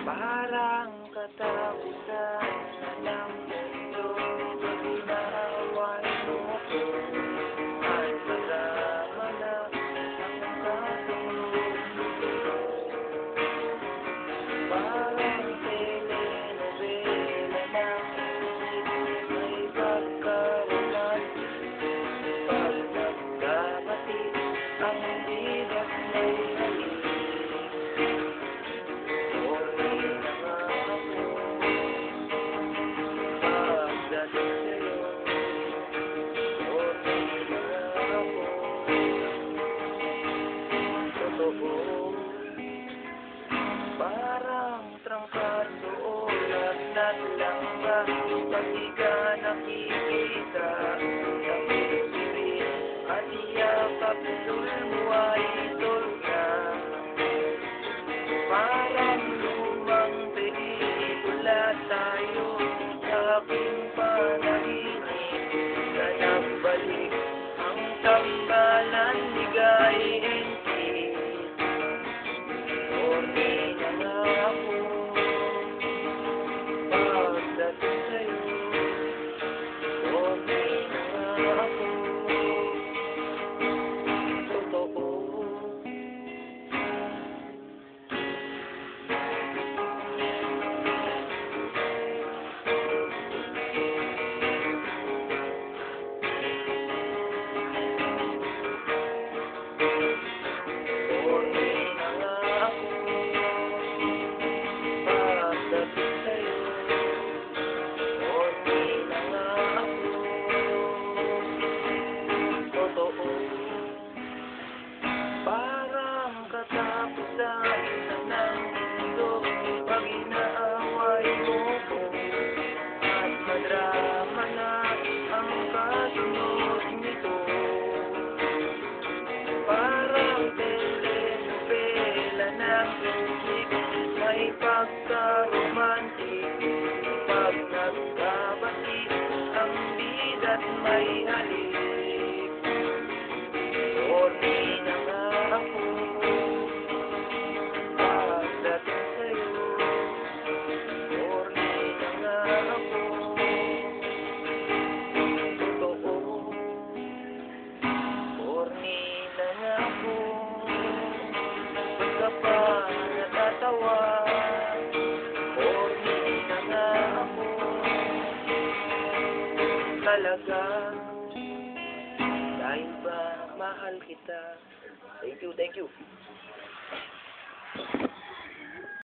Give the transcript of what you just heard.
Parang katapusan na ng mundo, pag inaaway mo ko, at marama na ang kasunod nito. Parang telenovela na may pagkaromantik, pag nagkabati ang bigat may halik. Parang trangkaso o lagnat lang ba, pag di ka nakikita sa pipirin at iyakap mo ay tulga. Parang lumang pelikula tayo sa aking panaginip na nagbalik ang tambalan ni Guy and Keith. Horny na nga ako pagdating sa'yo. Horny na nga ako, totoo. Parang katapusan na ng mundo, pag inaaway mo ko, at madrama na ang kasunod nito. Parang telenovela ng music, may pagkaromantik, pag nagkabati ang bida't may halik. Horny na nga ako pagdating sa'yo. Horny na nga ako, totoo. Horny na nga ako, ba't ka pa natatawa? Horny na nga ako talaga, dahil ba mahal kita. Thank you, thank you.